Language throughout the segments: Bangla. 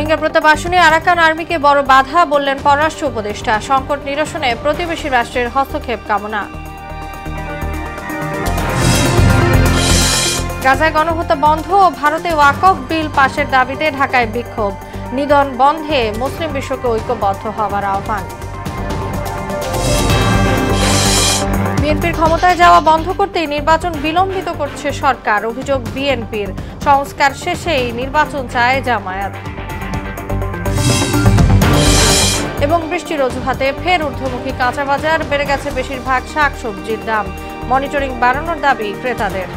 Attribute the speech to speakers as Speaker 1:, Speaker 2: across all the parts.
Speaker 1: রোহিঙ্গা প্রত্যাবাসনে আরাকান আর্মিকে বড় বাধা বললেন পররাষ্ট্র উপদেষ্টা। সংকট নিরসনে প্রতিবেশী রাষ্ট্রের হস্তক্ষেপ কামনা। গাজায় গণহত্যা বন্ধ ও ভারতে ওয়াকফ বিল পাশের দাবিতে ঢাকায় বিক্ষোভ। নিধন বন্ধে মুসলিম বিশ্বকে ঐক্যবদ্ধ হওয়ার আহ্বান। বিএনপির ক্ষমতায় যাওয়া বন্ধ করতে নির্বাচন বিলম্বিত করছে সরকার, অভিযোগ বিএনপির। সংস্কার শেষেই নির্বাচন চায় জামায়াত। এবং বৃষ্টির অজুহাতে ফের ঊর্ধ্বমুখী কাঁচা বাজার, বেড়ে গেছে বেশিরভাগ শাকসবজির দাম। মনিটরিং বাড়ানোর দাবি ক্রেতাদের।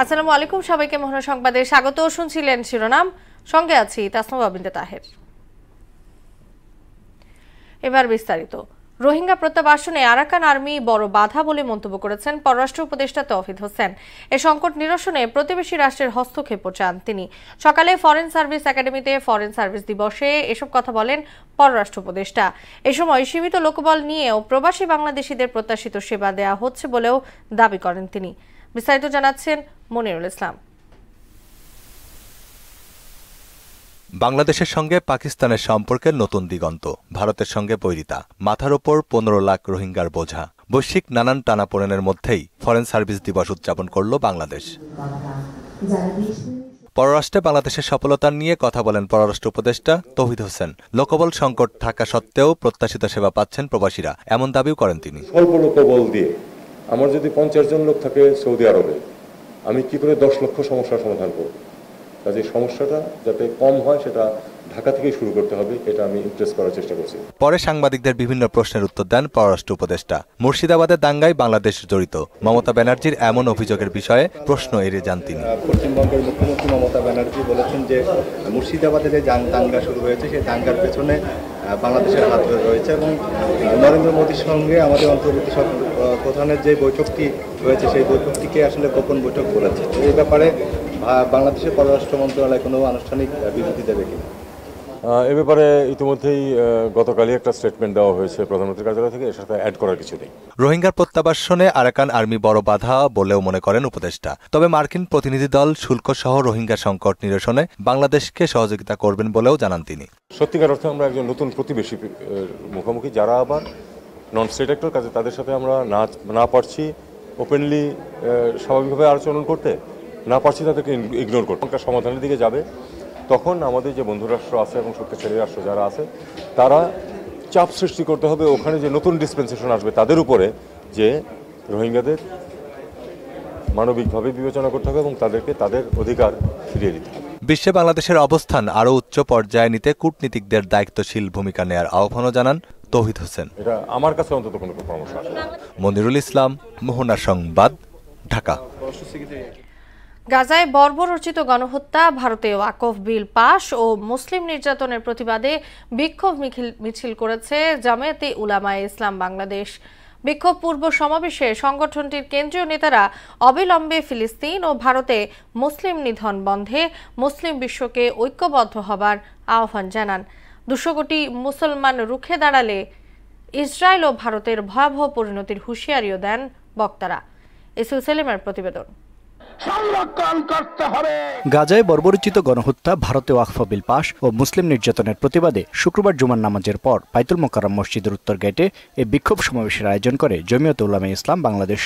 Speaker 1: আসসালামু আলাইকুম, সবাইকে মোহনা সংবাদে স্বাগত। শুনছিলেন শিরোনাম, সঙ্গে আছি তাসনুবা বিনতে তাহের। এবার বিস্তারিত। রোহিঙ্গা প্রত্যাবাসনে আরাকান আর্মি বড় বাধা বলে মন্তব্য করেছেন পররাষ্ট্র উপদেষ্টা তৌহিদ হোসেন। এ সংকট নিরসনে প্রতিবেশী রাষ্ট্রের হস্তক্ষেপও চান তিনি। সকালে ফরেন সার্ভিস একাডেমিতে ফরেন সার্ভিস দিবসে এসব কথা বলেন পররাষ্ট্র উপদেষ্টা। এ সময় সীমিত লোকবল নিয়েও প্রবাসী বাংলাদেশিদের প্রত্যাশিত সেবা দেয়া হচ্ছে বলেও দাবি করেন তিনি। বিস্তারিত জানাচ্ছেন মনিরুল ইসলাম।
Speaker 2: বাংলাদেশের সঙ্গে পাকিস্তানের সম্পর্কের নতুন দিগন্ত, ভারতের সঙ্গে বৈরিতা, মাথার ওপর 15 লাখ রোহিঙ্গার বোঝা, বৈশ্বিক নানান টানাপোড়েনের মধ্যেই ফরেন সার্ভিস দিবস উদযাপন করল বাংলাদেশ। পররাষ্ট্রে বাংলাদেশের সফলতা নিয়ে কথা বলেন পররাষ্ট্র উপদেষ্টা তৌহিদ হোসেন। লোকবল সংকট থাকা সত্ত্বেও প্রত্যাশিত সেবা পাচ্ছেন প্রবাসীরা, এমন দাবিও করেন তিনি।
Speaker 3: স্বল্প লোকবল দিয়ে আমার যদি 50 জন লোক থাকে সৌদি আরবে, আমি কি করে 10 লক্ষ সমস্যার সমাধান করব? কাজে সমস্যাটা যাতে কম হয় সেটা ঢাকা থেকেই শুরু করতে হবে, এটা আমি ইমপ্রেস করার চেষ্টা করছি।
Speaker 2: পরে সাংবাদিকদের বিভিন্ন প্রশ্নের উত্তর দেন পররাষ্ট্র উপদেষ্টা। মুর্শিদাবাদের দাঙ্গায় বাংলাদেশ জড়িত মমতা ব্যানার্জির এমন অভিযোগের বিষয়ে প্রশ্ন এড়িয়ে যান তিনি।
Speaker 4: পশ্চিমবঙ্গের মুখ্যমন্ত্রী মমতা ব্যানার্জি বলেছেন যে মুর্শিদাবাদে যে দাঙ্গা শুরু হয়েছে সেই দাঙ্গার পেছনে বাংলাদেশের হাত রয়েছে এবং নরেন্দ্র মোদীর সঙ্গে আমাদের অন্তর্বর্তী প্রধানের যে বৈঠকটি হয়েছে সেই বৈঠকটিকে আসলে গোপন বৈঠক বলেছে। এই ব্যাপারে বাংলাদেশের পররাষ্ট্র মন্ত্রণালয় কোনো আনুষ্ঠানিক বিবৃতি দেবে কিনা?
Speaker 3: এ ব্যাপারে ইতিমধ্যেই গতকালই একটা স্টেটমেন্ট দেওয়া হয়েছে প্রধানমন্ত্রীর কার্যালয় থেকে, এর সাথে অ্যাড করার কিছু নেই।
Speaker 2: রোহিঙ্গার প্রত্যাবাসনে আরাকান আর্মি বড় বাধা বলেও মনে করেন উপদেষ্টা। তবে মার্কিন প্রতিনিধি দল শুল্ক সহ রোহিঙ্গা সংকট নিরসনে বাংলাদেশকে সহযোগিতা করবেন বলেও জানান তিনি।
Speaker 3: সত্যিকার অর্থে আমরা একজন নতুন প্রতিবেশী মুখোমুখি, যারা আবার নন স্টেট অ্যাক্টর, কাজে তাদের সাথে আমরা না পারছি ওপেনলি স্বাভাবিকভাবে আচরণ করতে, না পারছি তাদেরকে ইগনোর করতে। একটা সমাধানের দিকে যাবে, তখন আমাদের যে বন্ধুরাষ্ট্র আছে এবং শক্তিশালী রাষ্ট্র যারা আছে তারা চাপ সৃষ্টি করতে হবে ওখানে যে নতুন ডিসপেন্সেশন আসবে তাদের উপরে, যে রোহিঙ্গাদের মানবিকভাবে বিবেচনা করতে হবে এবং তাদেরকে তাদের অধিকার ফিরিয়ে দিতে হবে।
Speaker 2: বিশ্বে বাংলাদেশের অবস্থান আরও উচ্চ পর্যায়ে নিতে কূটনীতিকদের দায়িত্বশীল ভূমিকা নেয়ার আহ্বানও জানান তৌহিদ হোসেন।
Speaker 3: এটা আমার কাছে অন্তত কোনো পরামর্শ আসে না।
Speaker 2: মনিরুল ইসলাম, মোহনা সংবাদ, ঢাকা।
Speaker 1: গাজায় বর্বরচিত গণহত্যা, ভারতে ওয়াকফ বিল পাশ ও মুসলিম নির্যাতনের প্রতিবাদে বিক্ষোভ মিছিল করেছে জামায়াতে উলামায়ে ইসলাম বাংলাদেশ। বিক্ষোভ পূর্ব সমাবেশে সংগঠনটির কেন্দ্রীয় নেতারা অবিলম্বে ফিলিস্তিন ও ভারতে মুসলিম নিধন বন্ধে মুসলিম বিশ্বকে ঐক্যবদ্ধ হবার আহ্বান জানান। 200 কোটি মুসলমান রুখে দাঁড়ালে ইসরায়েল ও ভারতের ভয়াবহ পরিণতির হুঁশিয়ারিও দেন বক্তারা। এসুল সেলিমের প্রতিবেদন।
Speaker 5: গাজায় বর্বরচিত গণহত্যা, ভারতে ওয়াকফ বিল পাশ ও মুসলিম নির্যাতনের প্রতিবাদে শুক্রবার জুমার নামাজের পর বাইতুল মোকাররম মসজিদের উত্তর গেটে এই বিক্ষোভ সমাবেশের আয়োজন করে জমিয়তে উলামায়ে ইসলাম বাংলাদেশ।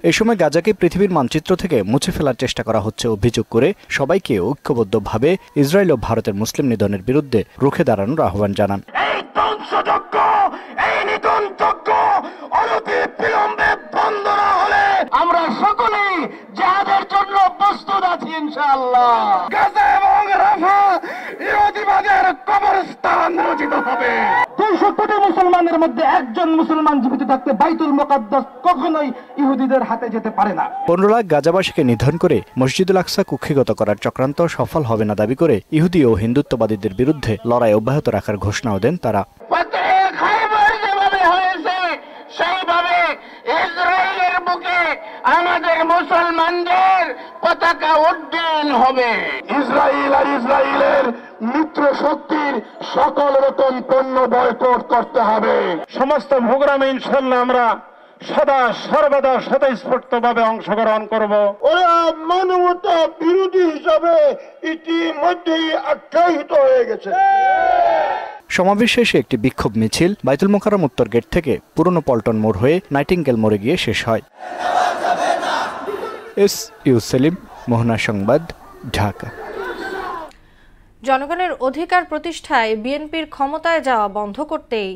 Speaker 5: এই সময় গাজাকে পৃথিবীর মানচিত্র থেকে মুছে ফেলার চেষ্টা করা হচ্ছে অভিযোগ করে সবাইকে ঐক্যবদ্ধভাবে ইসরায়েল ও ভারতের মুসলিম নিধনের বিরুদ্ধে রুখে দাঁড়ানোর আহ্বান জানান।
Speaker 6: আমরা সকলেই জিহাদের জন্য প্রস্তুত আছি ইনশাআল্লাহ। গাজা এবং রাফা ইহুদিবাদের কবরস্থান রচিত হবে। 200 কোটি মুসলমানের মধ্যে একজন মুসলমান জীবিত থাকতে বাইতুল মুকাদ্দাস কখনোই ইহুদিদের হাতে যেতে পারে না।
Speaker 5: 15 লাখ গাজাবাসীকে নিধন করে মসজিদুল আকসা কুক্ষিগত করার চক্রান্ত সফল হবে না দাবি করে ইহুদি ও হিন্দুত্ববাদীদের বিরুদ্ধে লড়াই অব্যাহত রাখার ঘোষণাও দেন তারা।
Speaker 6: সেইভাবে ইসরায়েলের বুকে আমাদের মুসলমানদের পতাকা উড্ডয়ন হবে। ইসরায়েল আর ইসরায়েলের মিত্র শক্তির সকল রকম পণ্য বয়কট করতে হবে। সমস্ত প্রোগ্রামে ইনশাআল্লাহ আমরা সদা সর্বদা স্বতঃস্ফূর্তভাবে অংশগ্রহণ করব। ওরা মানবতা বিরোধী হিসাবে ইতিমধ্যেই আখ্যায়িত হয়ে গেছে।
Speaker 5: সমাবেশ শেষে একটি বিক্ষোভ মিছিল বাইতুল মোকাররম উত্তর গেট থেকে পুরনো পল্টন মোড় হয়ে নাইটিঙ্গেল মোড়ে গিয়ে শেষ হয়। ইউ সেলিম, মোহনা সংবাদ, ঢাকা।
Speaker 1: জনগণের অধিকার প্রতিষ্ঠায় বিএনপির ক্ষমতায় যাওয়া বন্ধ করতেই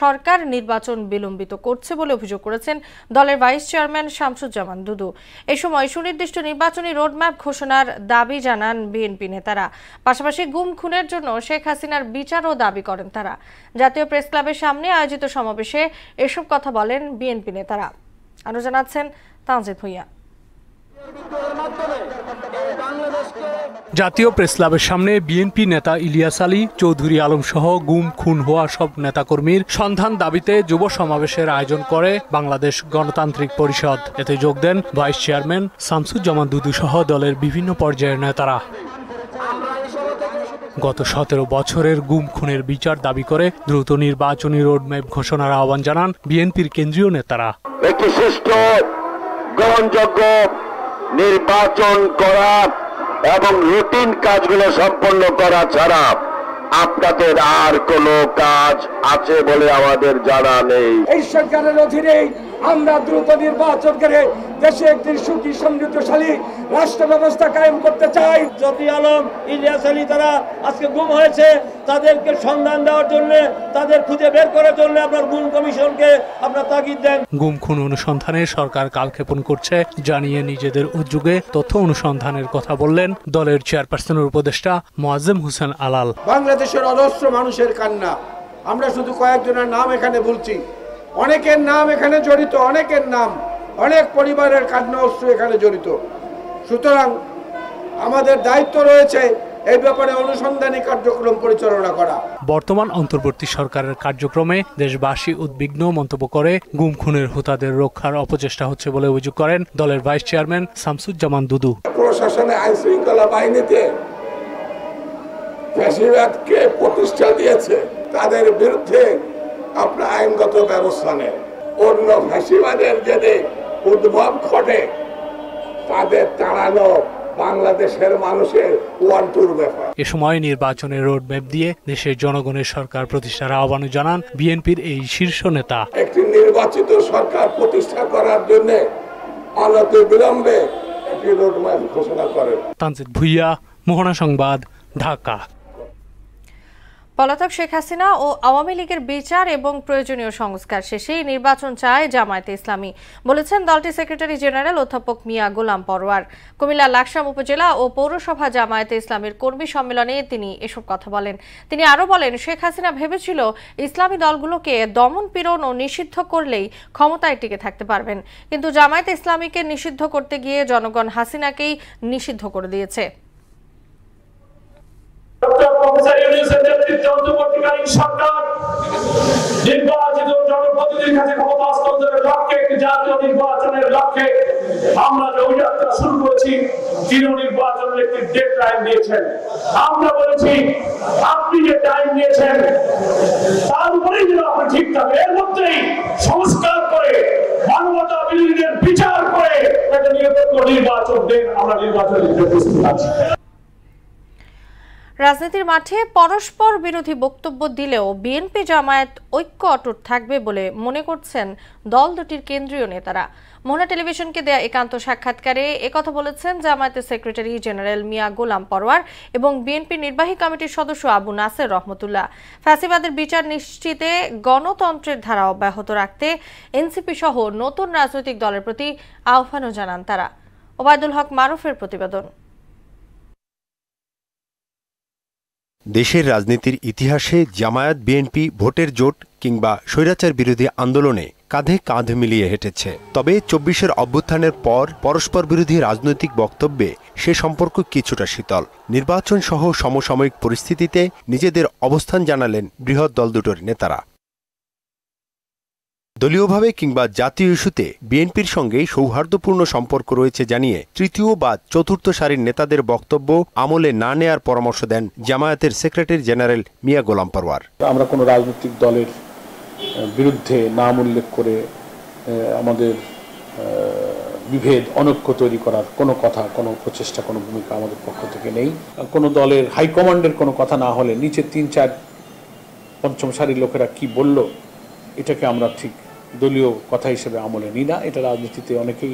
Speaker 1: সরকার নির্বাচন বিলম্বিত করছে বলে অভিযোগ করেছেন দলের ভাইস চেয়ারম্যান শামসুজ্জামান দুদু। এ সময় সুনির্দিষ্ট নির্বাচনী রোডম্যাপ ঘোষণার দাবি জানান বিএনপি নেতারা। পাশাপাশি গুম খুনের জন্য শেখ হাসিনার বিচারও দাবি করেন তারা। জাতীয় প্রেস ক্লাবের সামনে আয়োজিত সমাবেশে এসব কথা বলেন বিএনপি নেতারা। আরও জানাচ্ছেন তানজিদ ভুঁইয়া।
Speaker 7: জাতীয় প্রেস ক্লাবের সামনে বিএনপি নেতা ইলিয়াস আলী, চৌধুরী আলম সহ গুম খুন হওয়া সব নেতাকর্মীর সন্ধান দাবিতে যুব সমাবেশের আয়োজন করে বাংলাদেশ গণতান্ত্রিক পরিষদ। এতে যোগ দেন ভাইস চেয়ারম্যান শামসুজ্জামান দুদু সহ দলের বিভিন্ন পর্যায়ের নেতারা। গত 17 বছরের গুম খুনের বিচার দাবি করে দ্রুত নির্বাচনী রোডম্যাপ ঘোষণার আহ্বান জানান বিএনপির কেন্দ্রীয় নেতারা।
Speaker 6: একটি সুষ্ঠু গ্রহণযোগ্য নির্বাচন করা এবং রুটিন কাজগুলো সম্পন্ন করা ছাড়া আপনাদের আর কোনো কাজ আছে বলে আমাদের জানা নেই।
Speaker 8: এই সরকারের অধীনে আমরা দ্রুত নির্বাচন করে দেশে একটি সুখী সমৃদ্ধশালী রাষ্ট্র ব্যবস্থা কায়েম করতে চাই।
Speaker 9: চৌধুরী আলম, ইলিয়াস আলী তারা আজকে গুম হয়েছে, তাদেরকে সন্ধান দেওয়ার জন্য, তাদের খুঁজে বের করার জন্য আপনার গুম কমিশনকে আপনার তাগিদ দেন।
Speaker 7: গুম খুন অনুসন্ধানে সরকার কালক্ষেপণ করছে জানিয়ে নিজেদের উদ্যোগে তথ্য অনুসন্ধানের কথা বললেন দলের চেয়ারপারসনের উপদেষ্টা মোয়াজ্জেম হোসেন আলাল।
Speaker 8: বাংলাদেশের অজস্র মানুষের কান্না, আমরা শুধু কয়েকজনের নাম এখানে বলছি, অনেকের নাম এখানে জড়িত, অনেকের নাম, অনেক পরিবারের কান্না অশ্রু এখানে জড়িত। সুতরাং আমাদের দায়িত্ব রয়েছে এই ব্যাপারে অনুসন্ধানী কার্যক্রম পরিচালনা করা।
Speaker 7: বর্তমান অন্তর্বর্তী সরকারের কার্যক্রমে দেশবাসী উদ্বিগ্ন মন্তব্য করে গুম খুনের হোতাদের রক্ষার অপচেষ্টা হচ্ছে বলে অভিযোগ করেন দলের ভাইস চেয়ারম্যান শামসুজ্জামান দুদু।
Speaker 8: প্রশাসনে আইন শৃঙ্খলা বাহিনীতে ফ্যাসিবাদকে প্রতিষ্ঠা দিয়েছে, তাদের বিরুদ্ধে আপনার আইনগত ব্যবস্থা নেন। অন্য ফ্যাসিবাদের যদি উদ্ভব ঘটে তাদের তাড়ানো বাংলাদেশের মানুষের ওয়ান্টুর ব্যাপার।
Speaker 7: এ সময় নির্বাচনের রোডম্যাপ দিয়ে দেশের জনগণের সরকার প্রতিষ্ঠার আহ্বান জানান বিএনপির এই শীর্ষ নেতা।
Speaker 8: একটি নির্বাচিত সরকার প্রতিষ্ঠা করার জন্য অনতিবিলম্বে একটি রোডম্যাপ ঘোষণা করেন।
Speaker 7: তানজিদ ভুঁইয়া, মোহনা সংবাদ, ঢাকা।
Speaker 1: পলাতক শেখ হাসিনা ও আওয়ামী লীগের বিচার এবং প্রয়োজনীয় সংস্কার শেষেই নির্বাচন চায় জামায়াতে ইসলামী, বলেছেন দলটির সেক্রেটারি জেনারেল অধ্যাপক মিয়া গোলাম পরোয়ার। কুমিল্লা লাকসাম উপজেলা ও পৌরসভা জামায়াতে ইসলামীর কর্মী সম্মেলনে তিনি এসব কথা বলেন। তিনি আরও বলেন, শেখ হাসিনা ভেবেছিল ইসলামী দলগুলোকে দমন পীড়ন ও নিষিদ্ধ করলেই ক্ষমতায় টিকে থাকতে পারবেন, কিন্তু জামায়াতে ইসলামীকে নিষিদ্ধ করতে গিয়ে জনগণ হাসিনাকেই নিষিদ্ধ করে দিয়েছে।
Speaker 9: নির্বাচিত জনপ্রতিনিধির কাছে ক্ষমতা হস্তান্তরের লক্ষ্যে একটি জাতীয় নির্বাচনের লক্ষ্যে আমরা যে অভিযাত্রা শুরু করেছি, জিরো নির্বাচনের একটি ডেড লাইন দিয়েছেন। আমরা বলেছি আপনি যে টাইম দিয়েছেন তার উপরেই যেন আপনি ঠিক থাকে, এর মধ্যেই সংস্কার করে মানবতা বিরোধীদের বিচার করে একটা নিরপেক্ষ নির্বাচন দেন। আমরা নির্বাচনের প্রস্তুত আছি।
Speaker 1: রাজনীতির মাঠে পরস্পর বিরোধী বক্তব্য দিলেও বিএনপি জামায়াত ঐক্য অটুট থাকবে বলে মনে করছেন দল দুটির কেন্দ্রীয় নেতারা। মোহনা টেলিভিশনকে দেয়া একান্ত সাক্ষাৎকারে একথা বলেছেন জামায়াতের সেক্রেটারি জেনারেল মিয়া গোলাম পরোয়ার এবং বিএনপি নির্বাহী কমিটির সদস্য আবু নাসের রহমতুল্লাহ। ফ্যাসিবাদের বিচার নিশ্চিতে গণতন্ত্রের ধারা অব্যাহত রাখতে এনসিপি সহ নতুন রাজনৈতিক দলের প্রতি আহ্বানও জানান তারা। ওবায়দুল হক মারুফের প্রতিবেদন।
Speaker 10: দেশের রাজনীতির ইতিহাসে জামায়াত বিএনপি ভোটের জোট কিংবা স্বৈরাচার বিরোধী আন্দোলনে কাঁধে কাঁধ মিলিয়ে হেঁটেছে। তবে ২৪-এর অভ্যুত্থানের পর পরস্পর বিরোধী রাজনৈতিক বক্তব্যে সে সম্পর্ক কিছুটা শীতল। নির্বাচন সহ সমসাময়িক পরিস্থিতিতে নিজেদের অবস্থান জানালেন বৃহৎ দল দুটোর নেতারা। দলীয়ভাবে কিংবা জাতীয় ইস্যুতে বিএনপির সঙ্গে সৌহার্দ্যপূর্ণ সম্পর্ক রয়েছে জানিয়ে তৃতীয় বা চতুর্থ সারির নেতাদের বক্তব্য আমলে না নেয়ার পরামর্শ দেন জামায়াতের সেক্রেটারি জেনারেল মিয়া গোলাম পরওয়ার।
Speaker 11: আমরা কোনো রাজনৈতিক দলের বিরুদ্ধে নাম উল্লেখ করে আমাদের বিভেদ অনৈক্য তৈরি করার কোনো কথা, কোনো প্রচেষ্টা, কোনো ভূমিকা আমাদের পক্ষ থেকে নেই। কোনো দলের হাইকমান্ডের কোনো কথা না হলে নিচে 3-4 পঞ্চম সারির লোকেরা কি বলল এটাকে আমরা ঠিক দলীয় কথা হিসেবে আমলে নিই না। এটা রাজনীতিতে অনেকেই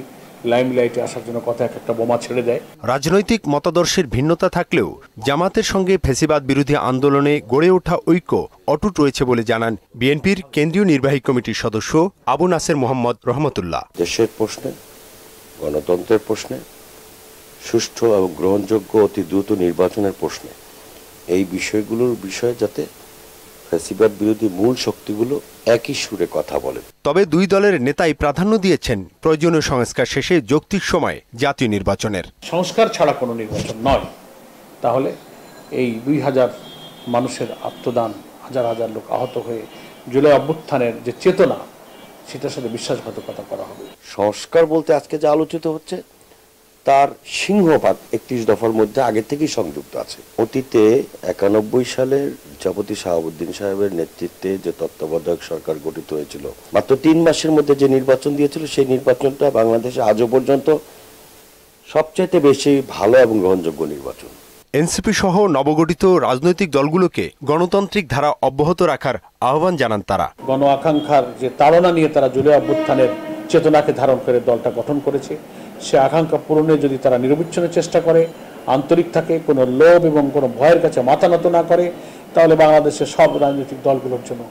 Speaker 11: লাইমলাইটে আসার জন্য কথা একটা বোমা ছেড়ে দেয়।
Speaker 10: রাজনৈতিক মতাদর্শের ভিন্নতা থাকলেও জামাতের সঙ্গে ফ্যাসিবাদ বিরোধী আন্দোলনে গড়ে ওঠা ঐক্য অটুট রয়েছে বলে জানান বিএনপির কেন্দ্রীয় নির্বাহী কমিটির সদস্য আবু নাসের মোহাম্মদ রহমতুল্লাহ।
Speaker 12: দেশের প্রশ্নে, গণতন্ত্রের প্রশ্নে, সুষ্ঠু এবং গ্রহণযোগ্য অতি দ্রুত নির্বাচনের প্রশ্নে এই বিষয়গুলোর বিষয়ে যাতে ফ্যাসিবাদ বিরোধী মূল শক্তিগুলো একই সুরে কথা বলে।
Speaker 10: তবে দুই দলের নেতাই প্রাধান্য দিয়েছেন প্রয়োজনীয় সংস্কার শেষে যৌক্তিক সময়ে জাতীয় নির্বাচনের।
Speaker 11: সংস্কার ছাড়া কোনো নির্বাচন নয়, তাহলে এই 2000 মানুষের আত্মদান, হাজার হাজার লোক আহত হয়ে জুলাই অভ্যুত্থানের যে চেতনা সেটার সাথে বিশ্বাসঘাতকতা করা হবে।
Speaker 12: সংস্কার বলতে আজকে যা আলোচিত হচ্ছে তার সিংহভাগ 31 দফার মধ্যে আগে থেকেই সংযুক্ত আছে। অতীতে 91 সালের বিচারপতি শাহাবুদ্দিন সাহেবের নেতৃত্বে যে তত্ত্বাবধায়ক সরকার গঠিত হয়েছিল, মাত্র 3 মাসের মধ্যে যে নির্বাচন দিয়েছিল সেই নির্বাচনটা বাংলাদেশে আজও পর্যন্ত সবচেয়ে বেশি ভালো এবং গ্রহণযোগ্য নির্বাচন।
Speaker 10: এনসিপি সহ নবগঠিত রাজনৈতিক দলগুলোকে গণতান্ত্রিক ধারা অব্যাহত রাখার আহ্বান জানান তারা।
Speaker 11: গণ আকাঙ্ক্ষার যে তাড়না নিয়ে তারা জুলাই অভ্যুত্থানের চেতনাকে ধারণ করে দলটা গঠন করেছে, সে আকাঙ্ক্ষা পূরণে যদি তারা নিরবিচ্ছিন্ন চেষ্টা করে, আন্তরিক থাকে, কোনো লোভ এবং কোনো ভয়ের কাছে মাথা নত না করে, তাহলে বাংলাদেশের সব রাজনৈতিক দলগুলোর জন্য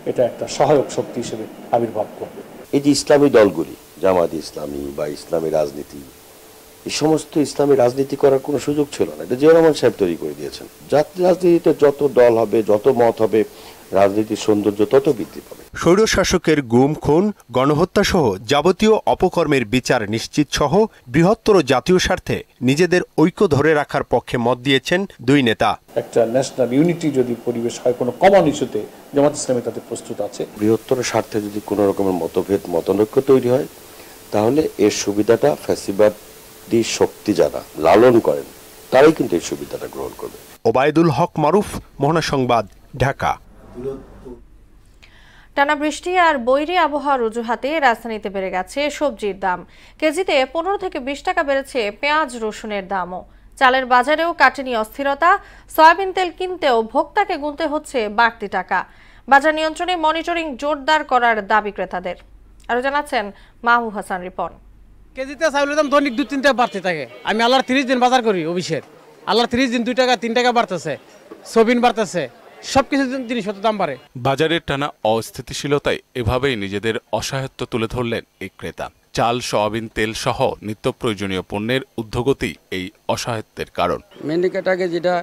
Speaker 11: এটা একটা সহায়ক শক্তি হিসেবে আবির্ভাব করবে।
Speaker 12: এই যে ইসলামী দলগুলি, জামায়াত ইসলামী বা ইসলামী রাজনীতি, এই সমস্ত ইসলামী রাজনীতি করার কোনো সুযোগ ছিল না। এটা জিয়া রহমান সাহেব তৈরি করে দিয়েছেন। রাজনীতিতে যত দল হবে, যত মত হবে, রাজনীতির সৌন্দর্য তত বৃদ্ধি পাবে।
Speaker 10: স্বৈরশাসকের গুম, খুন, গণহত্যা সহ যাবতীয় অপকর্মের বিচার নিশ্চিত সহ বৃহত্তর জাতীয় স্বার্থে নিজেদের ঐক্য ধরে রাখার পক্ষে মত দিয়েছেন দুই নেতা।
Speaker 11: একটা ন্যাশনাল ইউনিটি যদি পরিবেশ হয় কোনো কমন ইস্যুতে, জামাত ইসলামী তাতে প্রস্তুত আছে।
Speaker 12: বৃহত্তর স্বার্থে যদি কোনো রকমের মতভেদ, মতানৈক্য তৈরি হয়, তাহলে এর সুবিধাটা ফ্যাসিবাদী শক্তি যারা লালন করেন তারাই কিন্তু এই সুবিধাটা গ্রহণ করবে।
Speaker 10: ওবায়দুল হক মারুফ, মোহনা সংবাদ, ঢাকা।
Speaker 1: টানা বৃষ্টি আর বৈরী আবহাওয়ার অজুহাতে রাজধানীতে বেড়ে গেছে সবজির দাম। কেজিতে 15 থেকে 20 টাকা বেড়েছে পেঁয়াজ, রসুনের দামও। চালের বাজারেও কাটেনি অস্থিরতা। সয়াবিন তেল কিনতেও ভোক্তাকে গুনতে হচ্ছে বাড়তি টাকা। বাজার নিয়ন্ত্রণে মনিটরিং জোরদার করার দাবি ক্রেতাদের। আরো জানাচ্ছেন মাহবুব হাসান রিপন।
Speaker 13: কেজিতে চাউলের দাম দৈনিক 2-3 টাকা বাড়তে থাকে। আমি আল্লাহর 30 দিন বাজার করি অফিসের, আল্লাহর 30 দিন 2 টাকা 3 টাকা বাড়তেছে, সয়াবিন বাড়তেছে, সবকিছু জিনিসপত্র দাম বাড়ে।
Speaker 14: বাজারের টানা অস্থিতিশীলতায় এভাবেই নিজেদের অসহায়ত্ব তুলে ধরলেন এই ক্রেতা। চাল, সয়াবিন তেল সহ নিত্য প্রয়োজনীয় পণ্যের ঊর্ধ্বগতি এই অসহায়ত্বের কারণ।
Speaker 13: মিনিকেট আগে যেটা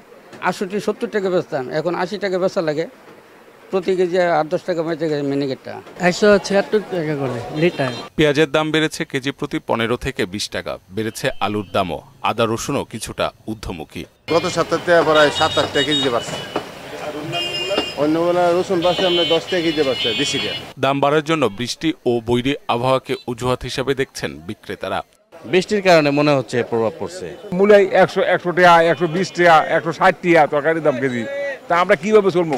Speaker 13: 68-70 টাকা বেচতাম, এখন 80 টাকা বেচা লাগে। প্রতি কেজি 8-10 টাকা বেঁচে গেছে মিনিকেটটা, 176 টাকা করে লিটার।
Speaker 14: পেঁয়াজের দাম বেড়েছে কেজি প্রতি 15 থেকে 20 টাকা। বেড়েছে আলুর দামও। আদা, রসুনও কিছুটা ঊর্ধ্বমুখী।
Speaker 15: গত সপ্তাহে প্রায় 7-8 টাকা কেজি বাড়ছে। অন্যগুলো রসুন বাড়ছে আমরা 10 টাকা কেজি বাড়ছে বেশি।
Speaker 14: দাম বাড়ার জন্য বৃষ্টি ও বৈরী আবহাওয়াকে অজুহাত হিসাবে দেখছেন বিক্রেতারা।
Speaker 16: বৃষ্টির কারণে মনে হচ্ছে প্রভাব পড়ছে।
Speaker 17: মূলাই 100 টাকা, 120 টাকা, 160 টাকা তরকারির দাম কেজি। তা আমরা কিভাবে চলবো?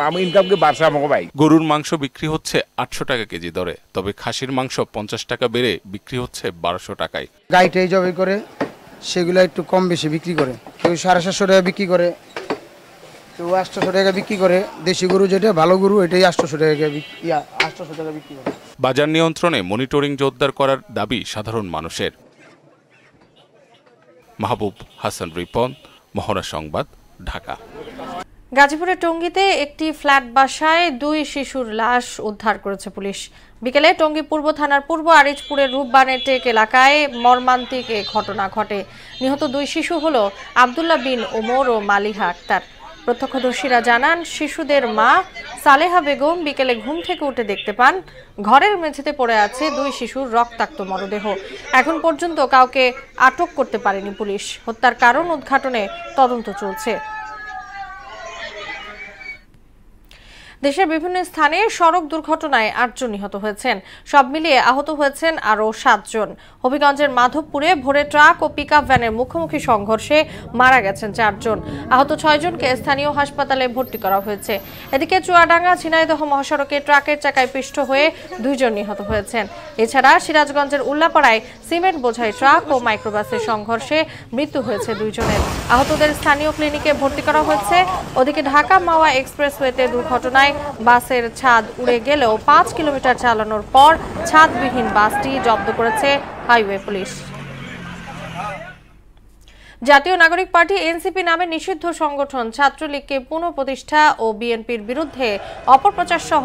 Speaker 17: আমি ইনকামকে বাড়ছে আমাকে ভাই।
Speaker 14: গরুর মাংস বিক্রি হচ্ছে 800 টাকা কেজি দরে, তবে খাসির মাংস 50 টাকা বেড়ে বিক্রি হচ্ছে 1200 টাকায়।
Speaker 18: গাইটাই জবাই করে সেগুলো একটু কম বেশি বিক্রি করে, কেউ 750 টাকা বিক্রি করে, কেউ 800 টাকা বিক্রি করে। দেশি গরু যেটা ভালো গরু এটাই 800 টাকা বিক্রি করে।
Speaker 14: বাজার নিয়ন্ত্রণে মনিটরিং জোরদার করার দাবি সাধারণ মানুষের। মাহবুব হাসান রিপন, মোহনা সংবাদ, ঢাকা।
Speaker 1: গাজীপুরের টঙ্গীতে একটি ফ্ল্যাট বাসায় 2 শিশুর লাশ উদ্ধার করেছে পুলিশ। বিকেলে টঙ্গী পূর্ব থানার পূর্ব আরিজপুরের রূপবানের টেক এলাকায় মর্মান্তিক এ ঘটনা ঘটে। নিহত 2 শিশু হলো আব্দুল্লাহ বিন ওমর ও মালিহা আক্তার। প্রত্যক্ষদর্শীরা জানান, শিশুদের মা সালেহা বেগম বিকেলে ঘুম থেকে উঠে দেখতে পান ঘরের মেঝেতে পড়ে আছে 2 শিশুর রক্তাক্ত মরদেহ। এখন পর্যন্ত কাউকে আটক করতে পারেনি পুলিশ। হত্যার কারণ উদ্ঘাটনে তদন্ত চলছে। দেশের বিভিন্ন স্থানে সড়ক দুর্ঘটনায় ৮ জন নিহত হয়েছেন। সব মিলিয়ে আহত হয়েছেন আরও ৭ জন। হবিগঞ্জের মাধবপুরে ভোরে ট্রাক ও পিকআপ ভ্যানের মুখোমুখি সংঘর্ষে মারা গেছেন ৪ জন। আহত ৬ জনকে স্থানীয় হাসপাতালে ভর্তি করা হয়েছে। এদিকে চুয়াডাঙ্গা ঝিনাইদহ মহাসড়কে ট্রাকের চাকায় পিষ্ট হয়ে ২ জন নিহত হয়েছেন। এছাড়া সিরাজগঞ্জের উল্লাপাড়ায় সিমেন্ট বোঝাই ট্রাক ও মাইক্রোবাসের সংঘর্ষে মৃত্যু হয়েছে ২ জনের। আহতদের স্থানীয় ক্লিনিকে ভর্তি করা হয়েছে। ওদিকে ঢাকা মাওয়া এক্সপ্রেসওয়েতে দুর্ঘটনায় বাসের ছাদ উড়ে গেলেও ৫ কিলোমিটার চালানোর পর ছাদবিহীন বাসটি জব্দ করেছে হাইওয়ে পুলিশ। জাতীয় নাগরিক পার্টি এনসিপি নামে নিষিদ্ধ সংগঠন ছাত্রলীগকে পুনঃপ্রতিষ্ঠা ও বিএনপির বিরুদ্ধে অপপ্রচার সহ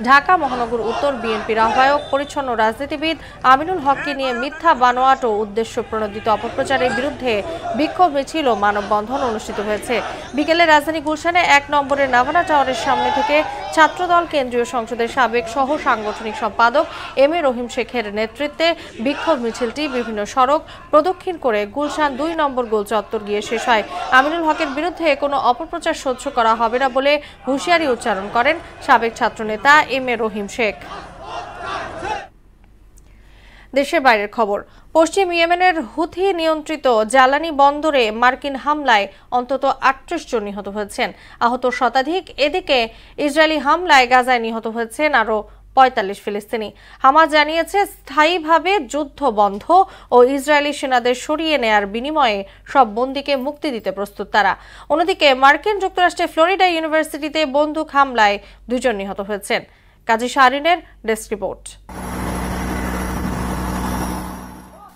Speaker 1: ঢাকা মহানগর উত্তর বিএনপির আহ্বায়ক পরিচ্ছন্ন রাজনীতিবিদ আমিনুল হককে নিয়ে মিথ্যা বানোয়াট ও উদ্দেশ্য প্রণোদিত অপপ্রচারের বিরুদ্ধে বিক্ষোভ মিছিল ও মানববন্ধন অনুষ্ঠিত হয়েছে। বিকেলে রাজধানী গুলশানে ১ নম্বরের নাভানা টাওয়ারের সামনে থেকে ছাত্রদল কেন্দ্রীয় সংসদের সাবেক সহ সাংগঠনিক সম্পাদক এম এ রহিম শেখের নেতৃত্বে বিক্ষোভ মিছিলটি বিভিন্ন সড়ক প্রদক্ষিণ করে গুলশান ২ নম্বর গোল চত্বর গিয়ে শেষ হয়। আমিনুল হকের বিরুদ্ধে কোনো অপপ্রচার সহ্য করা হবে না বলে হুঁশিয়ারি উচ্চারণ করেন সাবেক ছাত্রনেতা এম এ রহিম শেখ। দেশের বাইরের খবর। পশ্চিম ইয়েমেনের হুথি নিয়ন্ত্রিত জ্বালানি বন্দরে মার্কিন হামলায় অন্তত ৩৮ জন নিহত হয়েছেন, আহত শতাধিক। এদিকে ইসরায়েলি হামলায় গাজায় নিহত হয়েছেন আরও ৪৫ ফিলিস্তিনি। হামাস জানিয়েছে স্থায়ীভাবে যুদ্ধ বন্ধ ও ইসরায়েলি সেনাদের সরিয়ে নেয়ার বিনিময়ে সব বন্দীকে মুক্তি দিতে প্রস্তুত তারা। অন্যদিকে মার্কিন যুক্তরাষ্ট্রের ফ্লোরিডা ইউনিভার্সিটিতে বন্দুক হামলায় ২ জন নিহত হয়েছেন। কাজী শাহরিনের ডেস্ক রিপোর্ট।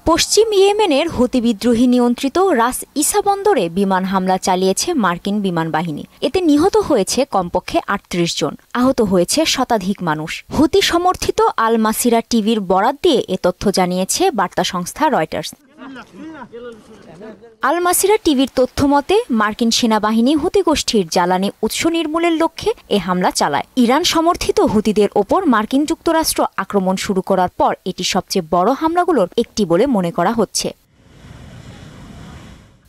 Speaker 19: পশ্চিম ইয়েমেনের হুতি বিদ্রোহী নিয়ন্ত্রিত রাস ইসা বন্দরে বিমান হামলা চালিয়েছে মার্কিন বিমান বাহিনী। এতে নিহত হয়েছে কমপক্ষে ৩৮ জন, আহত হয়েছে শতাধিক মানুষ। হুতি সমর্থিত আল মাসিরা টিভির বরাত দিয়ে এ তথ্য জানিয়েছে বার্তা সংস্থা রয়টার্স। আল মাসিরা টিভির তথ্য মতে মার্কিন সেনাবাহিনী হুতি গোষ্ঠীর জ্বালানি উৎস নির্মূলের লক্ষ্যে এ হামলা চালায়। ইরান সমর্থিত হুতিদের ওপর মার্কিন যুক্তরাষ্ট্র আক্রমণ শুরু করার পর এটি সবচেয়ে বড় হামলাগুলোর একটি বলে মনে করা হচ্ছে।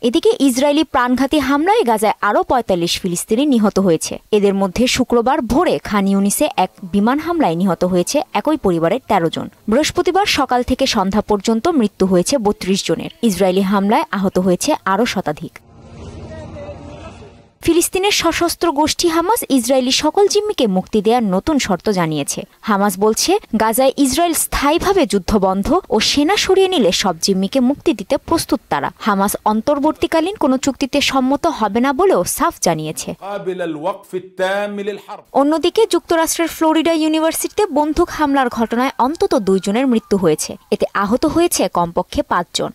Speaker 19: এদিকে ইসরায়েলি প্রাণঘাতী হামলায় গাজায় আরও ৪৫ ফিলিস্তিনি নিহত হয়েছে। এদের মধ্যে শুক্রবার ভোরে খান ইউনিসে এক বিমান হামলায় নিহত হয়েছে একই পরিবারের ১৩ জন। বৃহস্পতিবার সকাল থেকে সন্ধ্যা পর্যন্ত মৃত্যু হয়েছে ৩২ জনের। ইসরায়েলি হামলায় আহত হয়েছে আরও শতাধিক। ফিলিস্তিনের সশস্ত্র গোষ্ঠী হামাস ইসরায়েলি সকল জিম্মিকে মুক্তি দেওয়ার নতুন শর্ত জানিয়েছে। হামাস বলছে গাজায় ইসরায়েল স্থায়ীভাবে যুদ্ধবন্ধ ও সেনা সরিয়ে নিলে সব জিম্মিকে মুক্তি দিতে প্রস্তুত তারা। হামাস অন্তর্বর্তীকালীন কোনো চুক্তিতে সম্মত হবে না বলেও সাফ জানিয়েছে। অন্যদিকে যুক্তরাষ্ট্রের ফ্লোরিডা ইউনিভার্সিটিতে বন্দুক হামলার ঘটনায় অন্তত ২ জনের মৃত্যু হয়েছে। এতে আহত হয়েছে কমপক্ষে ৫ জন।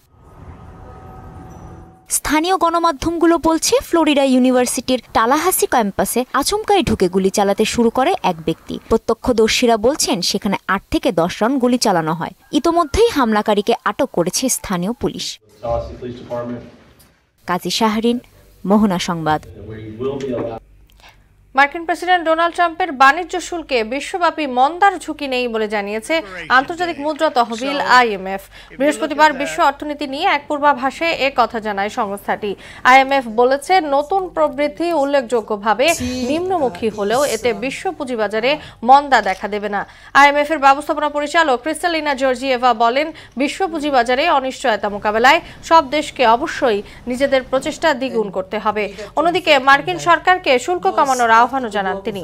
Speaker 19: স্থানীয় গণমাধ্যমগুলো বলছে ফ্লোরিডা ইউনিভার্সিটির টালাহাসি ক্যাম্পাসে আচমকাই ঢুকে গুলি চালাতে শুরু করে এক ব্যক্তি। প্রত্যক্ষদর্শীরা বলছেন সেখানে ৮ থেকে ১০ রাউন্ড গুলি চালানো হয়। ইতোমধ্যেই হামলাকারীকে আটক করেছে স্থানীয় পুলিশ। কাজী শাহরিন, মোহনা সংবাদ।
Speaker 1: মার্কিন প্রেসিডেন্ট ডোনাল্ড ট্রাম্পের বাণিজ্য শুল্কে বিশ্বব্যাপী মন্দার ঝুঁকি নেই বলে জানিয়েছে আন্তর্জাতিক মুদ্রা তহবিল আইএমএফ। বৃহস্পতিবার বিশ্ব অর্থনীতি নিয়ে এক পূর্বাভাসে এ কথা জানায় সংস্থাটি। আইএমএফ বলেছে নতুন প্রবৃদ্ধি উল্লেখযোগ্যভাবে নিম্নমুখী হলেও এতে বিশ্ব পুঁজিবাজারে মন্দা দেখা দেবে না। আইএমএফ এর ব্যবস্থাপনা পরিচালক ক্রিস্টালিনা জর্জিয়েভা বলেন, বিশ্ব পুঁজিবাজারে অনিশ্চয়তা মোকাবেলায় সব দেশকে অবশ্যই নিজেদের প্রচেষ্টা দ্বিগুণ করতে হবে। অন্যদিকে মার্কিন সরকারকে শুল্ক কমানোর আহ্বানও জানান তিনি।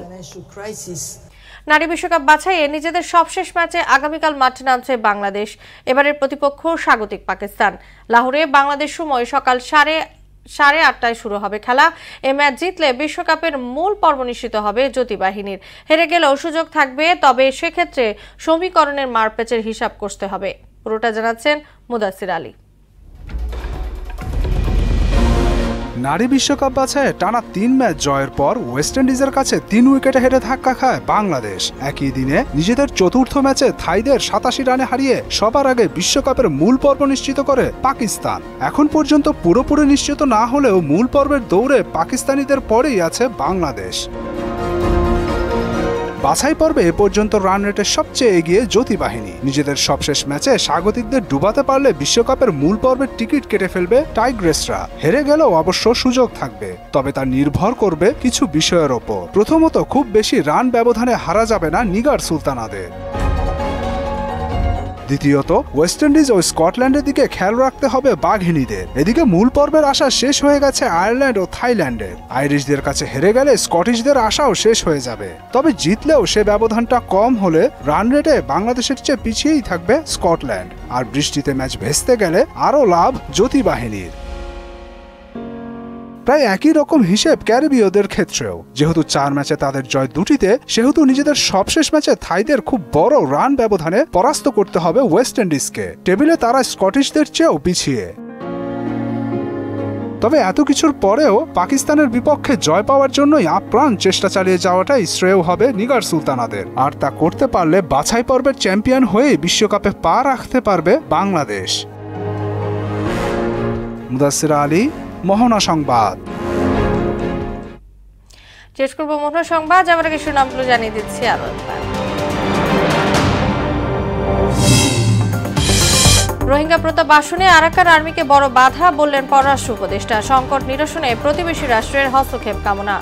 Speaker 1: নারী বিশ্বকাপ বাছাইয়ে নিজেদের সবশেষ ম্যাচে আগামীকাল মাঠে নামছে বাংলাদেশ। এবারের প্রতিপক্ষ স্বাগতিক পাকিস্তান। লাহোরে বাংলাদেশ সময় সকাল 8:30টায় শুরু হবে খেলা। এই ম্যাচ জিতলে বিশ্বকাপের মূল পর্ব নিশ্চিত হবে জ্যোতি বাহিনীর। হেরে গেলেও সুযোগ থাকবে, তবে সেক্ষেত্রে সমীকরণের মারপ্যাচের হিসাব করতে হবে। পুরোটা জানাচ্ছেন মুদাসির আলী।
Speaker 20: নারী বিশ্বকাপ বাছাইয়ে টানা ৩ ম্যাচ জয়ের পর ওয়েস্ট ইন্ডিজের কাছে ৩ উইকেটে হেরে ধাক্কা খায় বাংলাদেশ। একই দিনে নিজেদের চতুর্থ ম্যাচে থাইদের ৮৭ রানে হারিয়ে সবার আগে বিশ্বকাপের মূল পর্ব নিশ্চিত করে পাকিস্তান। এখন পর্যন্ত পুরোপুরি নিশ্চিত না হলেও মূল পর্বের দৌড়ে পাকিস্তানিদের পরেই আছে বাংলাদেশ। বাছাই পর্বে এ পর্যন্ত রান রেটে সবচেয়ে এগিয়ে জ্যোতি বাহিনী। নিজেদের সবশেষ ম্যাচে স্বাগতিকদের ডুবাতে পারলে বিশ্বকাপের মূল পর্বের টিকিট কেটে ফেলবে টাইগ্রেসরা। হেরে গেলেও অবশ্য সুযোগ থাকবে, তবে তা নির্ভর করবে কিছু বিষয়ের ওপর। প্রথমত, খুব বেশি রান ব্যবধানে হারা যাবে না নিগার সুলতানাদের। দ্বিতীয়ত, ওয়েস্ট ইন্ডিজ ও স্কটল্যান্ডের দিকে খেয়াল রাখতে হবে বাঘিনীদের। এদিকে মূল পর্বের আশা শেষ হয়ে গেছে আয়ারল্যান্ড ও থাইল্যান্ডের। আইরিশদের কাছে হেরে গেলে স্কটিশদের আশাও শেষ হয়ে যাবে। তবে জিতলেও সে ব্যবধানটা কম হলে রান রেটে বাংলাদেশের চেয়ে পিছিয়েই থাকবে স্কটল্যান্ড। আর বৃষ্টিতে ম্যাচ ভেস্তে গেলে আরও লাভ জ্যোতি বাহিনীর। প্রায় একই রকম হিসেব ক্যারিবীয়দের ক্ষেত্রেও। যেহেতু 4 ম্যাচে তাদের জয় দুটিতে, সেহেতু নিজেদের সবশেষ ম্যাচে থাইদের খুব বড় রান ব্যবধানে পরাস্ত করতে হবে ওয়েস্ট ইন্ডিজকে। টেবিলে তারা স্কটিশদের চেয়েও পিছিয়ে। তবে এত কিছুর পরেও পাকিস্তানের বিপক্ষে জয় পাওয়ার জন্যই আপ্রাণ চেষ্টা চালিয়ে যাওয়াটাই শ্রেয় হবে নিগার সুলতানাদের। আর তা করতে পারলে বাছাই পর্বের চ্যাম্পিয়ন হয়ে বিশ্বকাপে পা রাখতে পারবে বাংলাদেশ। মুদাসসির আলী, মোহনা সংবাদ।
Speaker 1: শেষ করব মোহনা সংবাদ, যাবার আগে শিরোনামগুলো জানিয়ে দিচ্ছি আরো একবার। রোহিঙ্গা প্রত্যাবাসনে আরাকান আর্মিকে বড় বাধা, বললেন পররাষ্ট্র উপদেষ্টা। সংকট নিরসনে প্রতিবেশী রাষ্ট্রের হস্তক্ষেপ কামনা।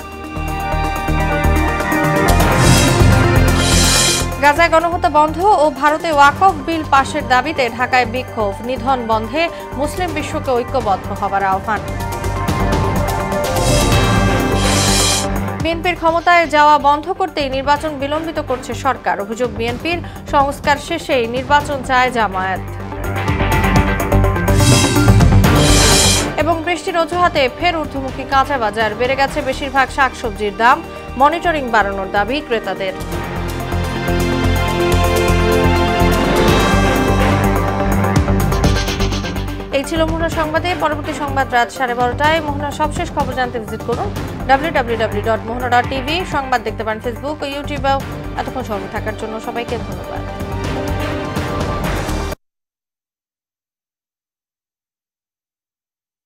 Speaker 1: গাজায় গণহত্যা বন্ধ ও ভারতে ওয়াকফ বিল পাশের দাবিতে ঢাকায় বিক্ষোভ। নিধন বন্ধে মুসলিম বিশ্বকে ঐক্যবদ্ধ হবার আহ্বান। বিএনপির ক্ষমতায় যাওয়া বন্ধ করতেই নির্বাচন বিলম্বিত করছে সরকার। অভিযোগ বিএনপির, সংস্কার শেষেই নির্বাচন চায় জামায়াত। এবং বৃষ্টির অজুহাতে ফের ঊর্ধ্বমুখী কাঁচা বাজার, বেড়ে গেছে বেশিরভাগ শাকসবজির দাম। মনিটরিং বাড়ানোর দাবি ক্রেতাদের। এই ছিল মোহনা সংবাদে। পরবর্তী সংবাদ রাত 12:30টায়। মোহনার সবশেষ খবর জানতে ভিজিট করুন www.mohana.tv। সংবাদ দেখতে পারেন ফেসবুক ও ইউটিউবেও। এতক্ষণ সঙ্গে থাকার জন্য সবাইকে ধন্যবাদ।